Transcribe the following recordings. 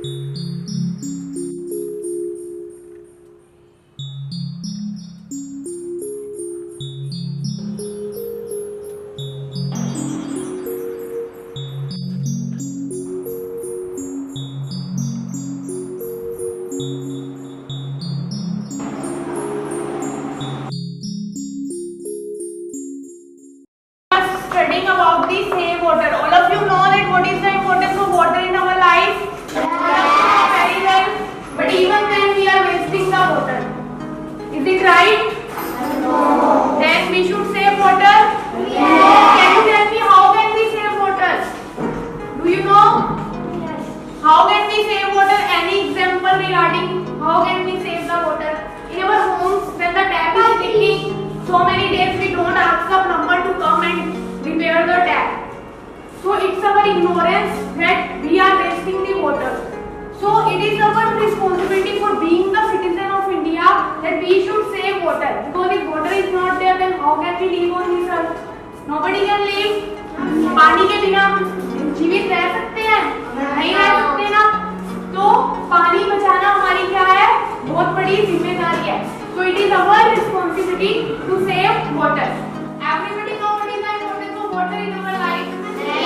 Studying about the save water. All of you know that what is the importance of water in our life? Yeah. Very well. But even then we are wasting the water. Is it right? No. Then we should save water? Yes. Can you tell me how can we save water? Do you know? Yes. How can we save water? Any example regarding how can we save the water? In our homes, when the tap is leaking, so many days we don't ask a plumber to come and repair the tap. So it's our ignorance that we are wasting the water. So it is our responsibility for being the citizen of India that we should save water. Because if water is not there, then how can we live on this earth? Nobody can live. पानी के बिना जीवित रह सकते हैं? नहीं रह सकते ना. तो पानी बचाना हमारी क्या है? बहुत बड़ी जिम्मेदारी है. So it is our responsibility to save water. Everybody know what is the importance of water in our life? Yes.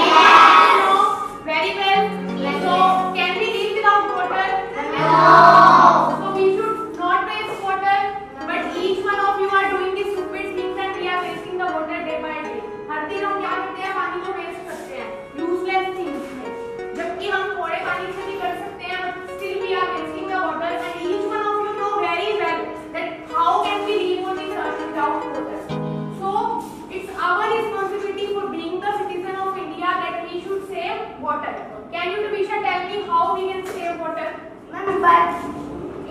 No. Very well. Yes. So can we live without water? No. So we should not waste water. But each one of you are doing the stupid things and we are wasting the water day by day. हर दिन हम क्या करते हैं? पानी को waste करते हैं. Useless things में. जबकि हम थोड़े पानी से भी कर सकते हैं. But still we are wasting the water. And each one of you know very well that how can we live on this earth without water? So it's our responsibility for being the citizen of India that we should save water. Can you, Trisha, tell me how we can save water? Ma'am, but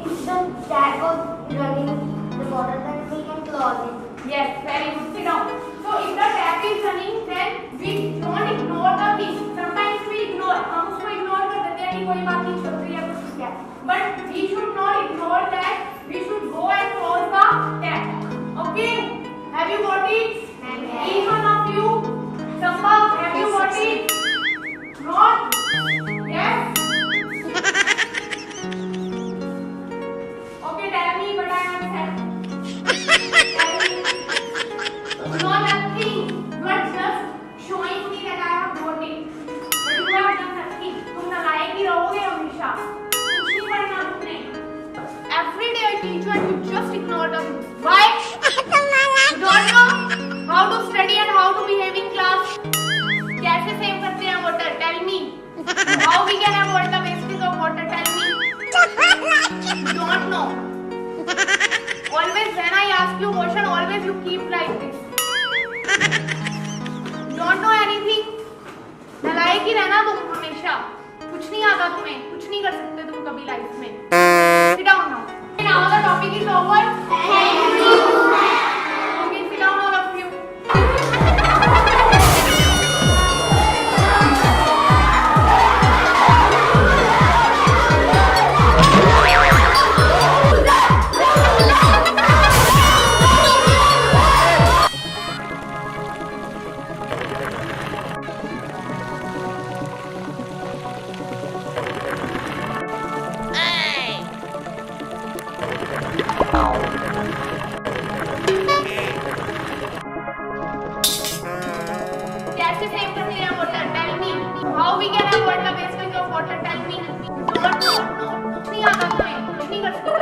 if the tap is running, the water that we can close it. Yes, very good. Sit down. So if the tap is running, then we don't ignore the thing. Sometimes we ignore. हम उसको ignore कर देते हैं कि कोई बात नहीं चल रही है कुछ क्या. But we should not ignore that. We should go and close the tap. Okay? Have you got it? Yes. Each one of you. Samba, have you got it? Not? Yes? Okay, tell me, but I am sad. Tell me. No, nothing. You are just showing me that I have got it. But you have done nothing. तुम नालायक ही रहोगे हमेशा. कुछ नहीं पढ़ना तुमने. Every day I teach you and you just ignore the rules. Why? You don't know how to study and how to behave in class. कैसे save करते हैं water? Tell me. How we can avoid the wastage of water? Tell me. You don't know. Always when I ask you question, always you keep like this. Don't know anything. नालायक ही रहना तुम हमेशा. कुछ नहीं आता तुम्हें. कुछ नहीं कर सकते तुम कभी लाइफ में. Sit down now. Now the topic is over. Thank you. Okay, sit down all of you. कैसे सेव करते हैं water? Tell me. How we can avoid the wastage of water? Tell me. Don't know. कुछ नहीं आता तुम्हें. कुछ नहीं कर सकते.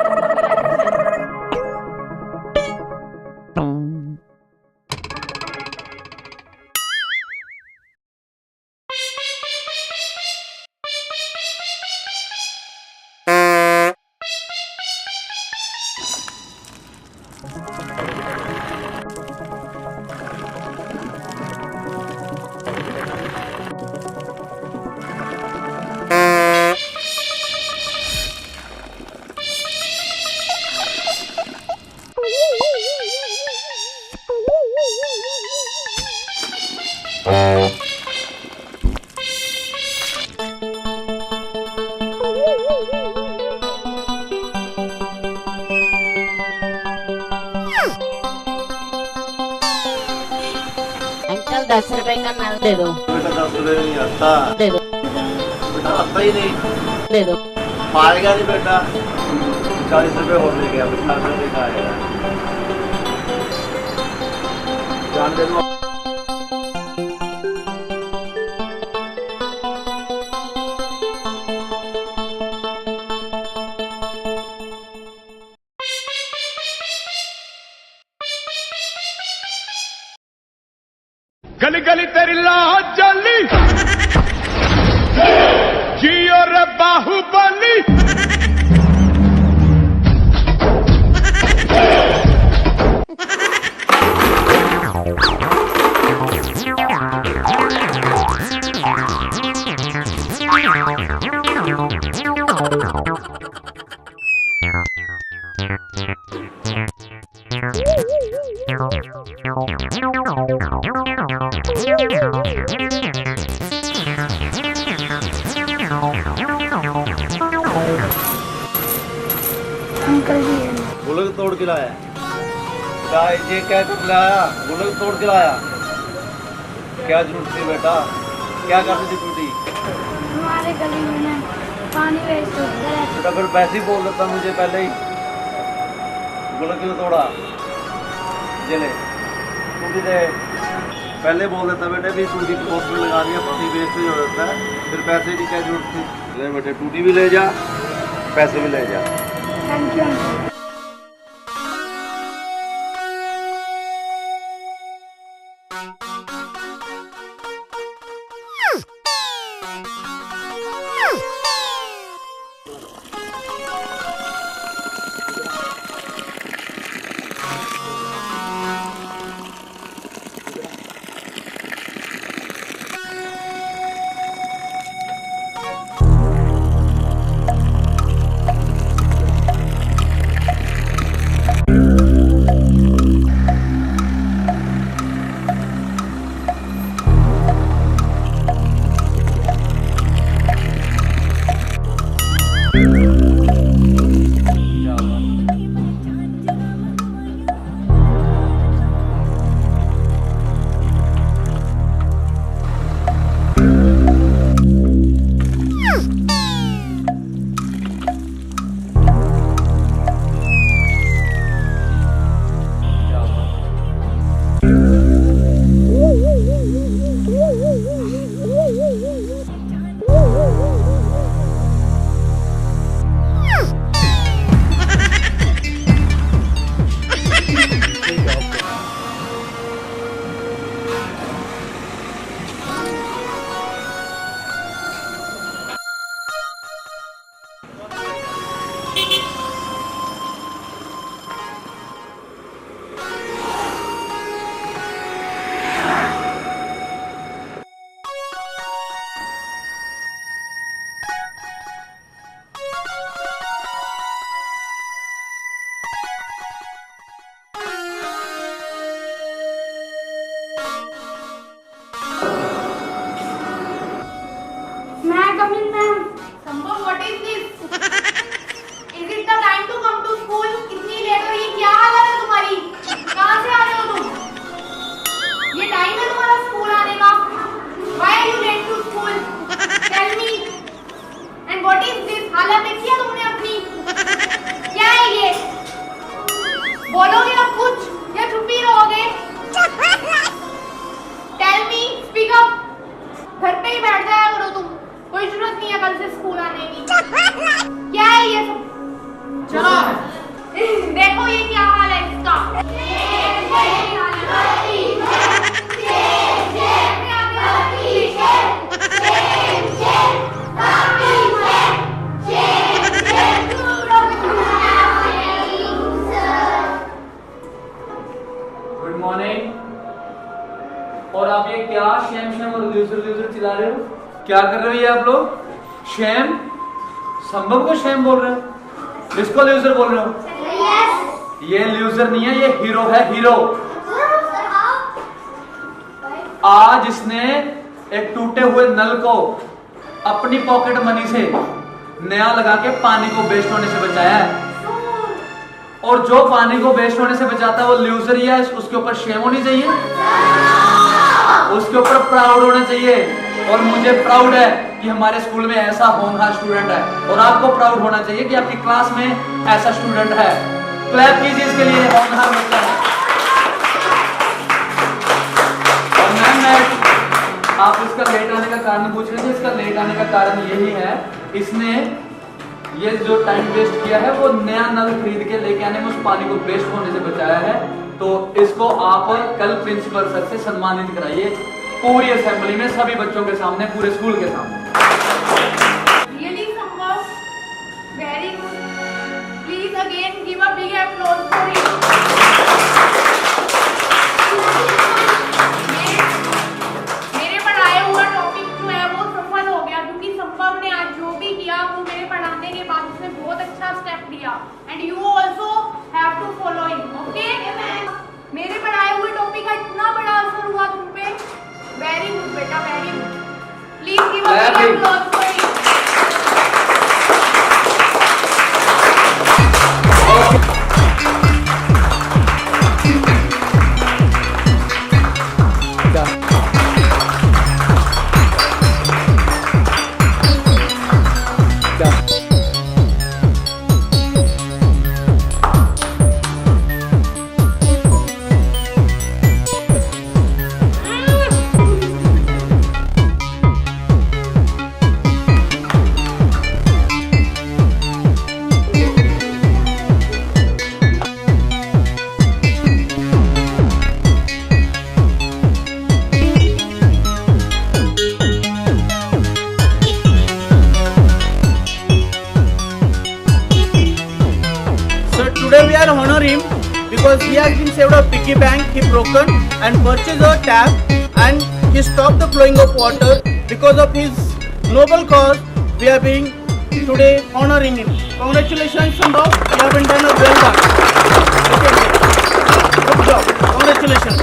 अंकल 10 रुपए का नल दे दो। बेटा 10 रुपए नहीं आता। दे दो। बेटा आता ही नहीं। दे दो। पाएगा नहीं बेटा, 40 रुपये और ले गया, 50 रुपये का आएगा। जान दे दो। गली गली तेरी लाज जली, जियो रे बाहुबली। अंकल जी गुलक तोड़ के लाया क्या? ये क्या कर लाया? गुलक तोड़ के लाया? क्या जरूरत थी बेटा? क्या करनी थी टूटी? हमारे गली में पानी वेस्ट होता है। बेटा फिर वैसे ही बोल देता मुझे पहले ही। गुलक क्यों तोड़ा? ये ले टूटी दे, पहले बोल देता बेटे भी टूटी पोस्ट में लगा दिया, पानी वेस्ट हो जाता है, फिर पैसे की क्या जरूरत थी? ले बेटे टूटी भी ले जा, पैसे भी ले जा। Thank you uncle. Sambhav, what is this? Is it the time to come to school? कितनी लेट हो? ये क्या हालत है तुम्हारी? कहाँ से आ रहे हो तुम? ये टाइम है तुम्हारा स्कूल आने का? Why are you late to school? Tell me. And what is this? हालत देखी है तुमने अपनी? क्या है ये? बोलोगे अब कुछ या चुप ही रहोगे? Tell me. Speak up. घर पे ही बैठ जाया करो तुम, कोई जरूरत नहीं है कल से स्कूल आने की। क्या है ये सब? चलो देखो ये क्या हाल है इसका। Good morning. और आप ये क्या शैम शैम और लूजर चिल्ला रहे हो? क्या कर रहे हो ये आप लोग? शैम? संभव को शैम बोल रहे हो? किसको लूजर बोल रहे हो? ये लूजर नहीं है, ये हीरो है, हीरो। आज इसने एक टूटे हुए नल को अपनी पॉकेट मनी से नया लगा के पानी को वेस्ट होने से बचाया है। और जो पानी को वेस्ट होने से बचाता है वो लूजर ही है, उसके ऊपर शेम होनी चाहिए, उसके ऊपर प्राउड होना चाहिए। और मुझे प्राउड है कि हमारे स्कूल में ऐसा होनहार स्टूडेंट है, और आपको प्राउड होना चाहिए कि आपकी क्लास में ऐसा स्टूडेंट है। क्लैप कीजिए इसके लिए, होनहार बच्चा है। और मैम आप इसका लेट आने का कारण पूछ रहे थे, इसका लेट आने का कारण यही है, इसने ये जो टाइम वेस्ट किया है वो नया नल खरीद के लेके आने में उस पानी को वेस्ट होने से बचाया है। तो इसको आप कल प्रिंसिपल सर से सम्मानित कराइए पूरी असेंबली में, सभी बच्चों के सामने, पूरे स्कूल के सामने। Really, Sambhav, very good. Please again give a big applause for him. मेरे पढ़ाए हुआ टॉपिक जो है वो सफल हो गया, क्योंकि संभव ने आज जो भी किया वो मेरे पढ़ाने के बाद उसने बहुत अच्छा स्टेप लिया, and you also have to follow him, okay? मेरे पढ़ाए हुए टॉपिक का इतना बड़ा असर हुआ तुम पे, वेरी गुड बेटा, very good. Please give a big applause for him. Today we are honoring him because he has been saved a piggy bank, he broken and purchased a tap, and he stopped the flowing of water. Because of his noble cause, we are being today honoring him. Congratulations, Sambhav, you have been done a well done. Okay. Good job. Congratulations.